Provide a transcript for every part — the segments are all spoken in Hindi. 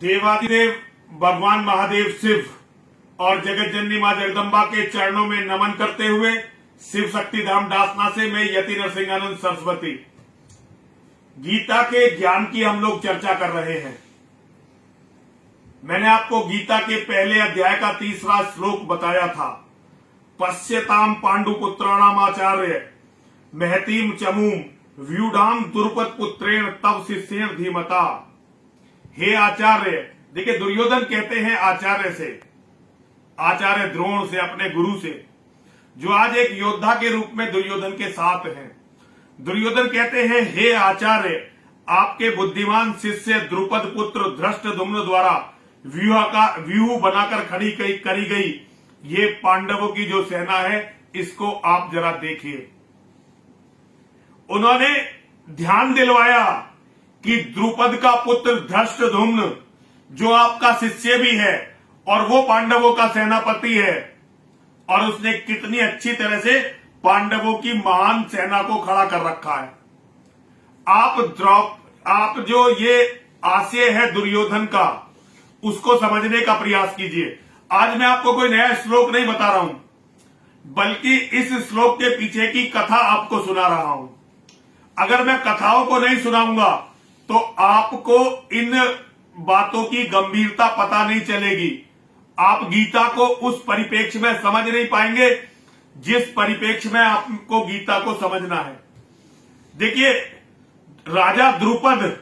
देवादिदेव भगवान महादेव शिव और जगत जननी मां जगदम्बा के चरणों में नमन करते हुए शिव शक्ति धाम डासना से मैं यति नरसिंहानंद सरस्वती गीता के ज्ञान की हम लोग चर्चा कर रहे हैं। मैंने आपको गीता के पहले अध्याय का 3रा श्लोक बताया था। पश्यताम पांडुपुत्राणाम आचार्य महतीम चमूम व्यूढ़ाम द्रुपद पुत्रेण तब शिष्येण धीमता। हे आचार्य, देखिए दुर्योधन कहते हैं आचार्य से, आचार्य द्रोण से, अपने गुरु से, जो आज एक योद्धा के रूप में दुर्योधन के साथ हैं। दुर्योधन कहते हैं हे आचार्य, आपके बुद्धिमान शिष्य द्रुपद पुत्र धृष्टद्युम्न द्वारा व्यूह बनाकर करी गई ये पांडवों की जो सेना है, इसको आप जरा देखिए। उन्होंने ध्यान दिलवाया कि द्रुपद का पुत्र धृष्टद्युम्न जो आपका शिष्य भी है और वो पांडवों का सेनापति है, और उसने कितनी अच्छी तरह से पांडवों की महान सेना को खड़ा कर रखा है। आप जो ये आशय है दुर्योधन का, उसको समझने का प्रयास कीजिए। आज मैं आपको कोई नया श्लोक नहीं बता रहा हूं, बल्कि इस श्लोक के पीछे की कथा आपको सुना रहा हूं। अगर मैं कथाओं को नहीं सुनाऊंगा तो आपको इन बातों की गंभीरता पता नहीं चलेगी। आप गीता को उस परिप्रेक्ष्य में समझ नहीं पाएंगे जिस परिप्रेक्ष्य में आपको गीता को समझना है। देखिए, राजा द्रुपद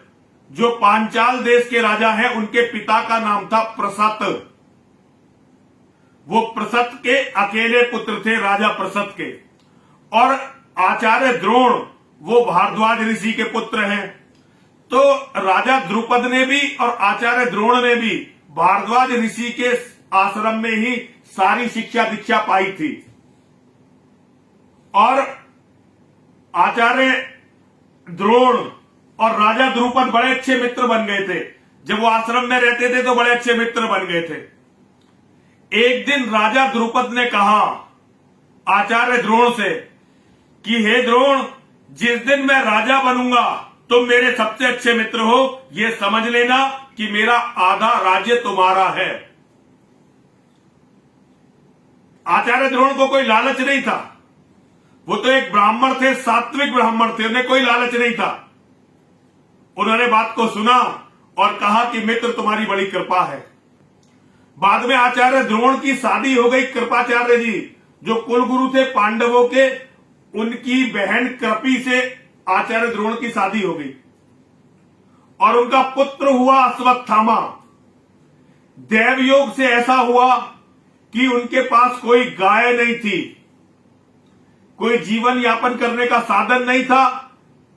जो पांचाल देश के राजा हैं, उनके पिता का नाम था प्रसत। वो प्रसत के अकेले पुत्र थे, राजा प्रसत के। और आचार्य द्रोण वो भारद्वाज ऋषि के पुत्र हैं। तो राजा द्रुपद ने भी और आचार्य द्रोण ने भी भारद्वाज ऋषि के आश्रम में ही सारी शिक्षा दीक्षा पाई थी। और आचार्य द्रोण और राजा द्रुपद बड़े अच्छे मित्र बन गए थे। जब वो आश्रम में रहते थे तो बड़े अच्छे मित्र बन गए थे। एक दिन राजा द्रुपद ने कहा आचार्य द्रोण से कि हे द्रोण, जिस दिन मैं राजा बनूंगा तुम मेरे सबसे अच्छे मित्र हो, ये समझ लेना कि मेरा आधा राज्य तुम्हारा है। आचार्य द्रोण को कोई लालच नहीं था। वो तो एक ब्राह्मण थे, सात्विक ब्राह्मण थे, उन्हें कोई लालच नहीं था। उन्होंने बात को सुना और कहा कि मित्र, तुम्हारी बड़ी कृपा है। बाद में आचार्य द्रोण की शादी हो गई। कृपाचार्य जी जो कुलगुरु थे पांडवों के, उनकी बहन कृपी से आचार्य द्रोण की शादी हो गई और उनका पुत्र हुआ अश्वत्थामा। देवयोग से ऐसा हुआ कि उनके पास कोई गाय नहीं थी, कोई जीवन यापन करने का साधन नहीं था,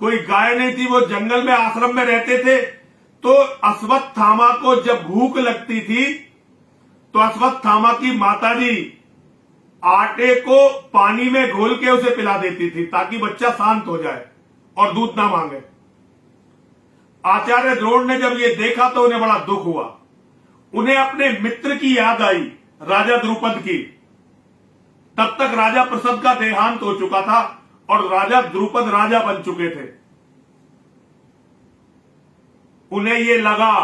कोई गाय नहीं थी। वो जंगल में आश्रम में रहते थे। तो अश्वत्थामा को जब भूख लगती थी तो अश्वत्थामा की माताजी आटे को पानी में घोल के उसे पिला देती थी ताकि बच्चा शांत हो जाए और दूध ना मांगे। आचार्य द्रोण ने जब ये देखा तो उन्हें बड़ा दुख हुआ। उन्हें अपने मित्र की याद आई, राजा द्रुपद की। तब तक राजा प्रसद का देहांत हो चुका था और राजा द्रुपद राजा बन चुके थे। उन्हें ये लगा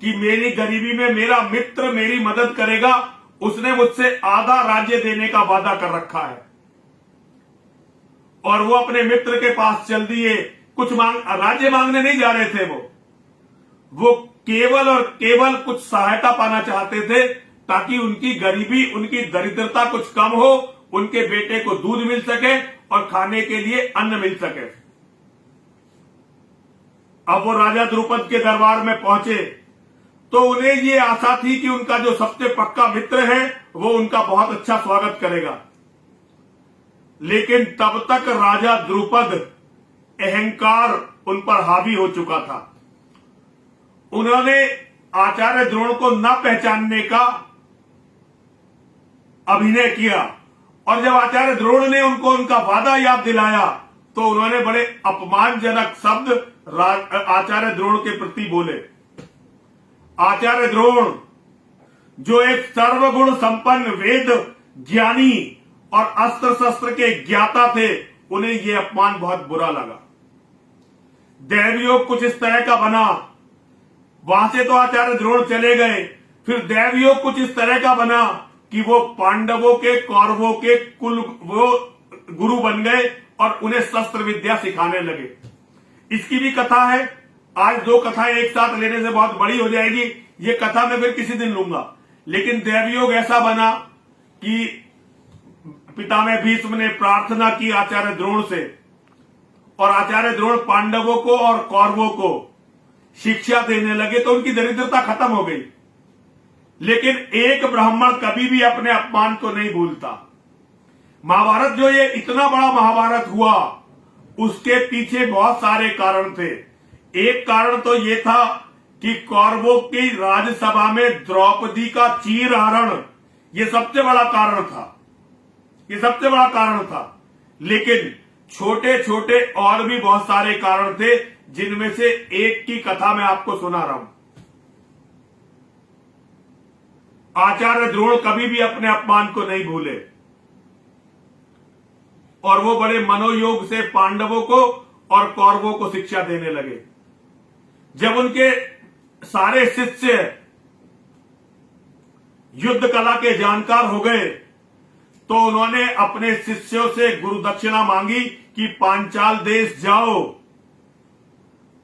कि मेरी गरीबी में मेरा मित्र मेरी मदद करेगा। उसने मुझसे आधा राज्य देने का वादा कर रखा है और वो अपने मित्र के पास चल दिए। कुछ राज्य मांगने नहीं जा रहे थे। वो केवल और केवल कुछ सहायता पाना चाहते थे ताकि उनकी गरीबी, उनकी दरिद्रता कुछ कम हो, उनके बेटे को दूध मिल सके और खाने के लिए अन्न मिल सके। अब वो राजा द्रुपद के दरबार में पहुंचे तो उन्हें ये आशा थी कि उनका जो सबसे पक्का मित्र है वो उनका बहुत अच्छा स्वागत करेगा। लेकिन तब तक राजा द्रुपद अहंकार उन पर हावी हो चुका था। उन्होंने आचार्य द्रोण को न पहचानने का अभिनय किया और जब आचार्य द्रोण ने उनको उनका वादा याद दिलाया तो उन्होंने बड़े अपमानजनक शब्द आचार्य द्रोण के प्रति बोले। आचार्य द्रोण जो एक सर्वगुण संपन्न वेद ज्ञानी और अस्त्र शस्त्र के ज्ञाता थे, उन्हें यह अपमान बहुत बुरा लगा। दैवयोग कुछ इस तरह का बना वहां से तो आचार्य द्रोण चले गए, फिर दैवयोग कुछ इस तरह का बना कि वो पांडवों के कौरवों के कुल वो गुरु बन गए और उन्हें शस्त्र विद्या सिखाने लगे। इसकी भी कथा है। आज दो कथाएं एक साथ लेने से बहुत बड़ी हो जाएगी, ये कथा मैं फिर किसी दिन लूंगा। लेकिन दैवयोग ऐसा बना कि पितामह भीष्म ने प्रार्थना की आचार्य द्रोण से, और आचार्य द्रोण पांडवों को और कौरवों को शिक्षा देने लगे, तो उनकी दरिद्रता खत्म हो गई। लेकिन एक ब्राह्मण कभी भी अपने अपमान को नहीं भूलता। महाभारत जो ये इतना बड़ा महाभारत हुआ, उसके पीछे बहुत सारे कारण थे। एक कारण तो ये था कि कौरवों की राज्यसभा में द्रौपदी का चीरहरण, ये सबसे बड़ा कारण था, ये सबसे बड़ा कारण था। लेकिन छोटे छोटे और भी बहुत सारे कारण थे, जिनमें से एक की कथा मैं आपको सुना रहा हूं। आचार्य द्रोण कभी भी अपने अपमान को नहीं भूले और वो बड़े मनोयोग से पांडवों को और कौरवों को शिक्षा देने लगे। जब उनके सारे शिष्य युद्ध कला के जानकार हो गए, तो उन्होंने अपने शिष्यों से गुरु दक्षिणा मांगी कि पांचाल देश जाओ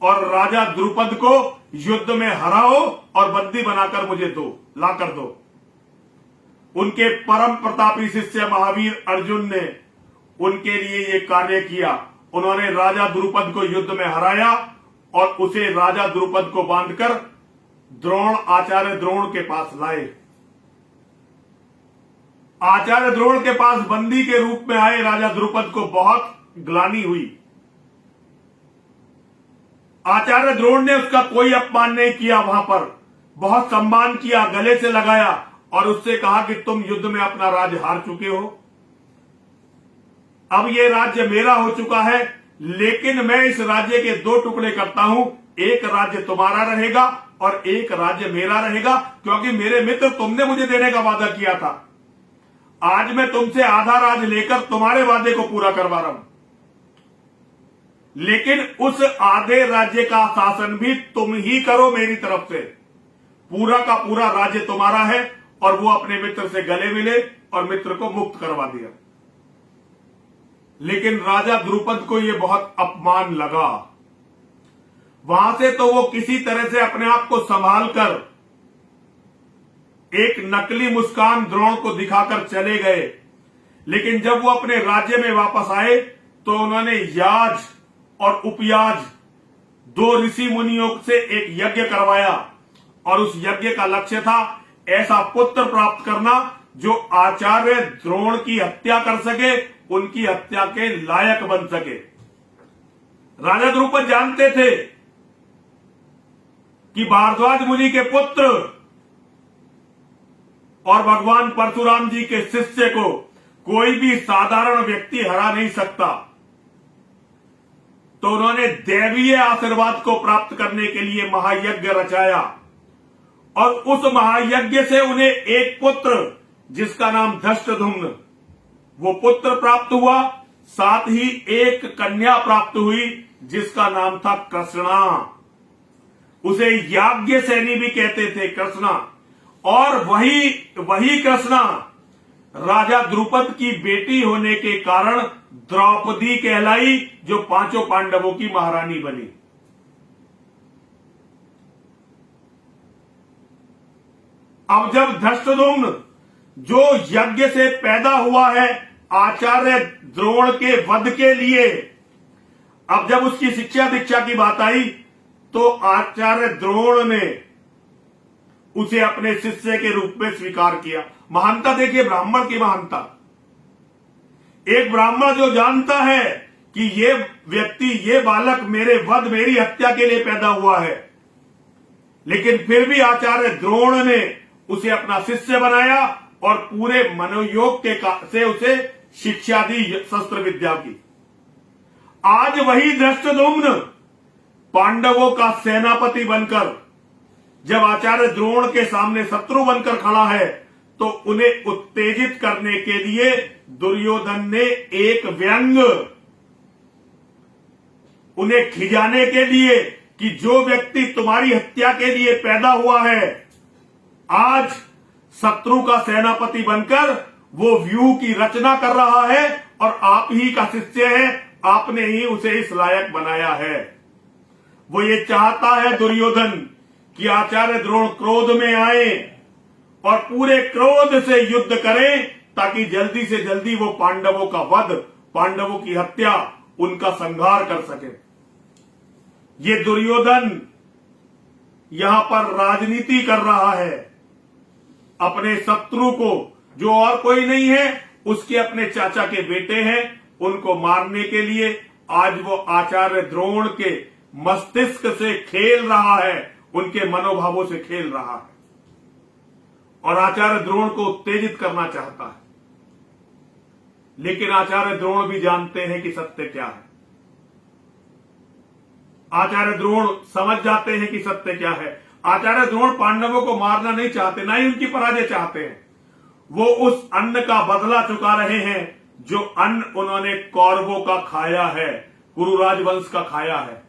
और राजा द्रुपद को युद्ध में हराओ और बंदी बनाकर मुझे दो, लाकर दो। उनके परम प्रतापी शिष्य महावीर अर्जुन ने उनके लिए ये कार्य किया। उन्होंने राजा द्रुपद को युद्ध में हराया और उसे राजा द्रुपद को बांधकर द्रोण आचार्य द्रोण के पास लाए। आचार्य द्रोण के पास बंदी के रूप में आए राजा द्रुपद को बहुत ग्लानि हुई। आचार्य द्रोण ने उसका कोई अपमान नहीं किया, वहां पर बहुत सम्मान किया, गले से लगाया और उससे कहा कि तुम युद्ध में अपना राज्य हार चुके हो, अब ये राज्य मेरा हो चुका है, लेकिन मैं इस राज्य के दो टुकड़े करता हूं, एक राज्य तुम्हारा रहेगा और एक राज्य मेरा रहेगा, क्योंकि मेरे मित्र तुमने मुझे देने का वादा किया था। आज मैं तुमसे आधा राज्य लेकर तुम्हारे वादे को पूरा करवा रहा हूं, लेकिन उस आधे राज्य का शासन भी तुम ही करो मेरी तरफ से। पूरा का पूरा राज्य तुम्हारा है। और वो अपने मित्र से गले मिले और मित्र को मुक्त करवा दिया। लेकिन राजा द्रुपद को यह बहुत अपमान लगा। वहां से तो वो किसी तरह से अपने आप को संभाल कर एक नकली मुस्कान द्रोण को दिखाकर चले गए। लेकिन जब वो अपने राज्य में वापस आए तो उन्होंने याज और उपयाज दो ऋषि मुनियों से एक यज्ञ करवाया, और उस यज्ञ का लक्ष्य था ऐसा पुत्र प्राप्त करना जो आचार्य द्रोण की हत्या कर सके, उनकी हत्या के लायक बन सके। राजा द्रुपद जानते थे कि भारद्वाज मुनि के पुत्र और भगवान परशुराम जी के शिष्य को कोई भी साधारण व्यक्ति हरा नहीं सकता। तो उन्होंने दैवीय आशीर्वाद को प्राप्त करने के लिए महायज्ञ रचाया, और उस महायज्ञ से उन्हें एक पुत्र जिसका नाम धृष्टद्युम्न, वो पुत्र प्राप्त हुआ। साथ ही एक कन्या प्राप्त हुई जिसका नाम था कृष्णा। उसे याज्ञसेनी भी कहते थे, कृष्णा। और वही कृष्णा राजा द्रुपद की बेटी होने के कारण द्रौपदी कहलाई, जो पांचों पांडवों की महारानी बनी। अब जब धृष्टद्युम्न जो यज्ञ से पैदा हुआ है आचार्य द्रोण के वध के लिए, अब जब उसकी शिक्षा दीक्षा की बात आई तो आचार्य द्रोण ने उसे अपने शिष्य के रूप में स्वीकार किया। महानता देखिए, ब्राह्मण की महानता। एक ब्राह्मण जो जानता है कि ये व्यक्ति, ये बालक मेरे वध, मेरी हत्या के लिए पैदा हुआ है, लेकिन फिर भी आचार्य द्रोण ने उसे अपना शिष्य बनाया और पूरे मनोयोग के से उसे शिक्षा दी, शस्त्र विद्या की। आज वही धृष्टद्युम्न पांडवों का सेनापति बनकर जब आचार्य द्रोण के सामने शत्रु बनकर खड़ा है, तो उन्हें उत्तेजित करने के लिए दुर्योधन ने एक व्यंग, उन्हें खिजाने के लिए कि जो व्यक्ति तुम्हारी हत्या के लिए पैदा हुआ है, आज शत्रु का सेनापति बनकर वो व्यूह की रचना कर रहा है और आप ही का शिष्य है, आपने ही उसे इस लायक बनाया है। वो ये चाहता है दुर्योधन कि आचार्य द्रोण क्रोध में आए और पूरे क्रोध से युद्ध करें, ताकि जल्दी से जल्दी वो पांडवों का वध, पांडवों की हत्या, उनका संहार कर सके। ये दुर्योधन यहां पर राजनीति कर रहा है। अपने शत्रु को, जो और कोई नहीं है, उसके अपने चाचा के बेटे हैं, उनको मारने के लिए आज वो आचार्य द्रोण के मस्तिष्क से खेल रहा है, उनके मनोभावों से खेल रहा है और आचार्य द्रोण को उत्तेजित करना चाहता है। लेकिन आचार्य द्रोण भी जानते हैं कि सत्य क्या है। आचार्य द्रोण समझ जाते हैं कि सत्य क्या है। आचार्य द्रोण पांडवों को मारना नहीं चाहते, ना ही उनकी पराजय चाहते हैं। वो उस अन्न का बदला चुका रहे हैं जो अन्न उन्होंने कौरवों का खाया है, कुरु राजवंश का खाया है।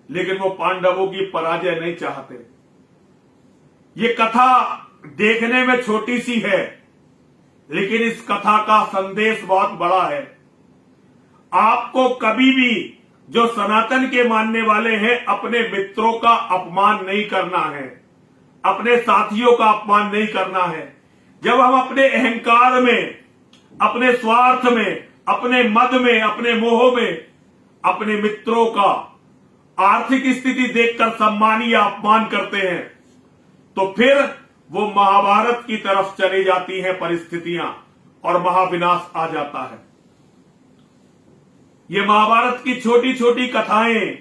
लेकिन वो पांडवों की पराजय नहीं चाहते। ये कथा देखने में छोटी सी है, लेकिन इस कथा का संदेश बहुत बड़ा है। आपको कभी भी, जो सनातन के मानने वाले हैं, अपने मित्रों का अपमान नहीं करना है, अपने साथियों का अपमान नहीं करना है। जब हम अपने अहंकार में, अपने स्वार्थ में, अपने मद में, अपने मोह में अपने मित्रों का आर्थिक स्थिति देखकर सम्मान या अपमान करते हैं, तो फिर वो महाभारत की तरफ चली जाती हैं परिस्थितियां और महाविनाश आ जाता है। ये महाभारत की छोटी छोटी कथाएं,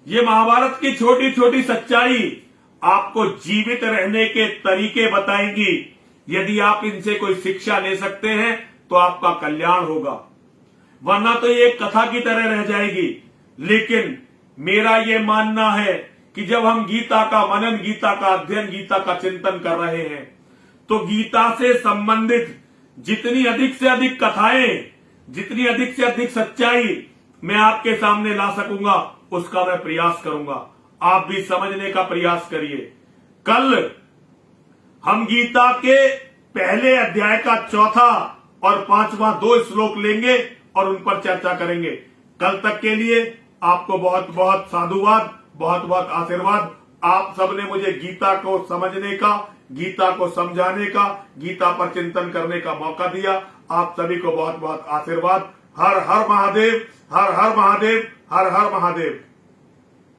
ये महाभारत की छोटी छोटी सच्चाई आपको जीवित रहने के तरीके बताएंगी। यदि आप इनसे कोई शिक्षा ले सकते हैं तो आपका कल्याण होगा, वरना तो ये एक कथा की तरह रह जाएगी। लेकिन मेरा ये मानना है कि जब हम गीता का मनन, गीता का अध्ययन, गीता का चिंतन कर रहे हैं, तो गीता से संबंधित जितनी अधिक से अधिक कथाएं, जितनी अधिक से अधिक सच्चाई मैं आपके सामने ला सकूंगा, उसका मैं प्रयास करूंगा। आप भी समझने का प्रयास करिए। कल हम गीता के पहले अध्याय का 4था और 5वां 2 श्लोक लेंगे और उन पर चर्चा करेंगे। कल तक के लिए आपको बहुत बहुत साधुवाद, बहुत बहुत आशीर्वाद। आप सबने मुझे गीता को समझने का, गीता को समझाने का, गीता पर चिंतन करने का मौका दिया। आप सभी को बहुत बहुत आशीर्वाद। हर हर महादेव, हर हर महादेव, हर हर महादेव।